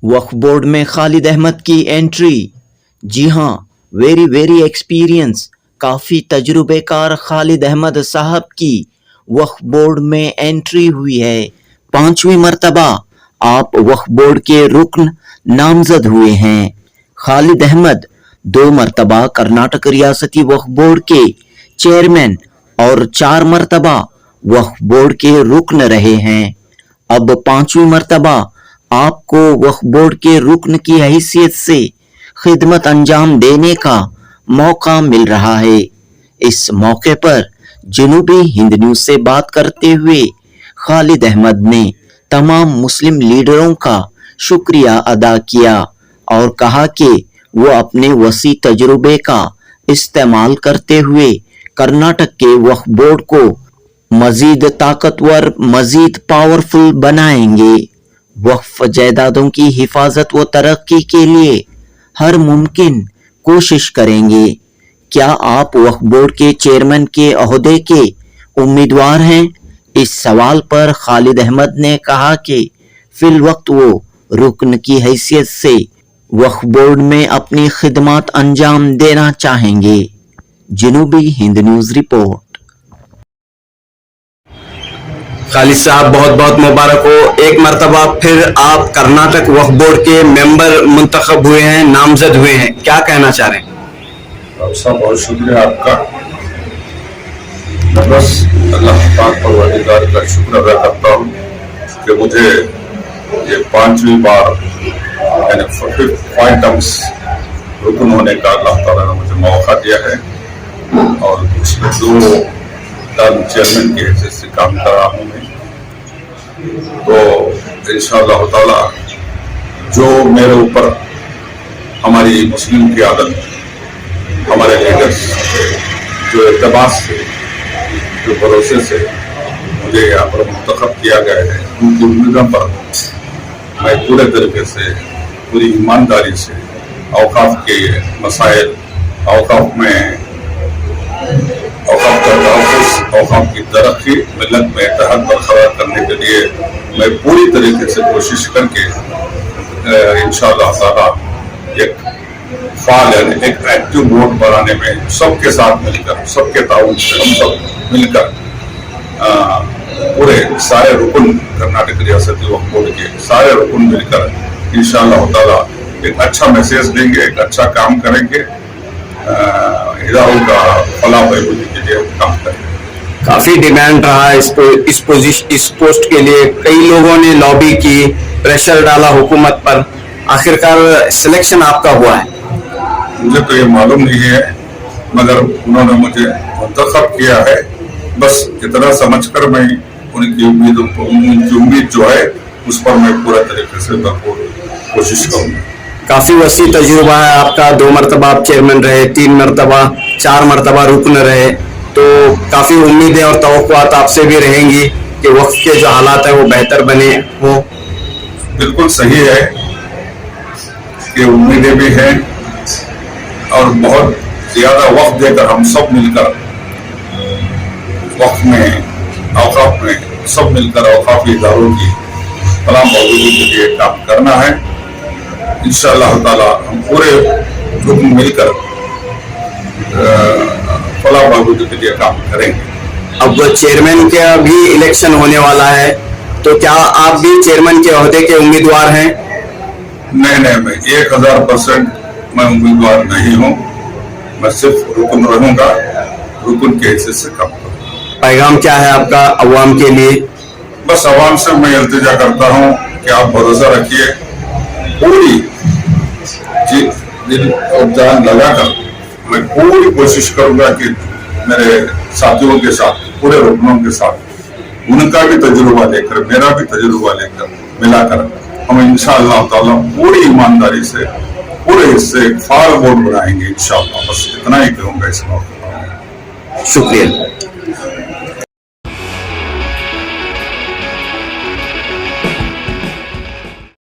वक्फ board में खालिद अहमद की entry. जी हाँ, वेरी एक्सपीरियंस, काफ़ी तजुर्बेकार खालिद अहमद साहब की वक्फ बोर्ड में एंट्री हुई है। 5वीं मर्तबा आप वक्फ बोर्ड के रुकन नामजद हुए हैं। खालिद अहमद 2 मर्तबा कर्नाटक रियासती वक्फ बोर्ड के चेयरमैन और 4 मर्तबा वक्फ बोर्ड के रुकन रहे हैं। अब 5वीं मर्तबा आपको वक्फ बोर्ड के रुकन की हैसियत से खिदमत अंजाम देने का मौका मिल रहा है। इस मौके पर जनूबी हिंद न्यूज़ से बात करते हुए खालिद अहमद ने तमाम मुस्लिम लीडरों का शुक्रिया अदा किया और कहा कि वो अपने वसी तजुर्बे का इस्तेमाल करते हुए कर्नाटक के वक्फ बोर्ड को मजीद ताकतवर, मजीद पावरफुल बनाएंगे। वक्फ जायदादों की हिफाजत व तरक्की के लिए हर मुमकिन कोशिश करेंगे। क्या आप वक्फ बोर्ड के चेयरमैन के ओहदे के उम्मीदवार हैं? इस सवाल पर खालिद अहमद ने कहा कि फिल वक्त वो रुकन की हैसियत से वक्फ बोर्ड में अपनी खिदमत अंजाम देना चाहेंगे। जनूबी हिंद न्यूज़ रिपोर्ट। खालिद साहब बहुत बहुत मुबारक हो। एक मरतबा फिर आप कर्नाटक वक्फ बोर्ड के मेंबर मुंतखब हुए हैं, नामजद हुए हैं, क्या कहना चाह रहे हैं? साहब बहुत शुक्रिया आपका। मैं बस अल्लाह पाक परवरदिगार का शुक्र अदा करता हूँ कि मुझे ये 5वीं बार यानी 5 टर्म्स रुकन होने का अल्लाह ताला ने मुझे मौका दिया है और उसमें 2 टर्म चेयरमैन की हैसियत से काम कर रहा हूँ मैं। तो इंशाअल्लाह ताला जो मेरे ऊपर हमारी मुस्लिम की आदत, हमारे लीडर्स जो एतबास से, जो भरोसे से मुझे यहाँ पर मुंतखब किया गया है, उनकी उम्मीदों पर मैं पूरे तरीके से, पूरी ईमानदारी से औकाफ के मसाइल, औकाफ में औकाफ का तहफ़्फ़ुज़, औकाफ की तरक्की, मिलत में इत्तेहाद बरकरार करने के लिए मैं पूरी तरीके से कोशिश करके इंशाअल्लाह ताला एक फाल यानी एक एक्टिव बोर्ड बनाने में सबके साथ मिलकर, सबके ताउन से हम सब मिलकर पूरे सारे रुकन कर्नाटक रियासती वक्फ बोर्ड के सारे रुकन मिलकर इंशाअल्लाह ताला एक अच्छा मैसेज देंगे, एक अच्छा काम करेंगे, इदारों का फलाह बहबूदी के लिए काम करेंगे। काफी डिमांड रहा इस पोस्ट के लिए, कई लोगों ने लॉबी की, प्रेशर डाला हुकूमत पर, आखिरकार सिलेक्शन आपका हुआ है। मुझे तो ये मालूम नहीं है, मगर उन्होंने मुझे मुंतखब किया है। बस इतना समझकर मैं उनकी उम्मीद जो है उस पर मैं पूरा तरीके से भरपूर कोशिश करूँगा। काफी वसी तजुर्बा है आपका, 2 मरतबा आप चेयरमैन रहे, 3 मरतबा, 4 मरतबा रुकन रहे, तो काफी उम्मीदें और तवक्कुआत आपसे भी रहेंगी कि वक्त के जो हालात है वो बेहतर बने हो। बिल्कुल सही है कि उम्मीदें भी हैं और बहुत ज्यादा वक्त देकर हम सब मिलकर वक्त में, औकाफ में सब मिलकर औकाफी इदारों की फलाह बहबूदी के लिए काम करना है। इंशाअल्लाह ताला हम पूरे रुकन मिलकर फलाह बहबूदी के लिए काम करेंगे। अब चेयरमैन का भी इलेक्शन होने वाला है, तो क्या आप भी चेयरमैन के ओहदे के उम्मीदवार हैं? नहीं, मैं 1000% मैं उम्मीदवार नहीं हूँ। मैं सिर्फ रुकन रहूंगा, रुकन के हिस्से से काम करूँगा। पैगाम क्या है आपका अवाम के लिए? बस अवाम से मैं इल्तिजा करता हूँ कि आप भरोसा रखिए, पूरी दिल और जान लगाकर मैं पूरी कोशिश करूंगा कि मेरे साथियों के साथ, पूरे रुकनों के साथ, उनका भी तजुर्बा लेकर, मेरा भी तजुर्बा लेकर मिलाकर हम इंशाअल्लाह ताला पूरी ईमानदारी से पूरे हिस्से फाल बोर्ड बनाएंगे इंशाअल्लाह। बस इतना ही कहूँगा इस मौके पर। शुक्रिया।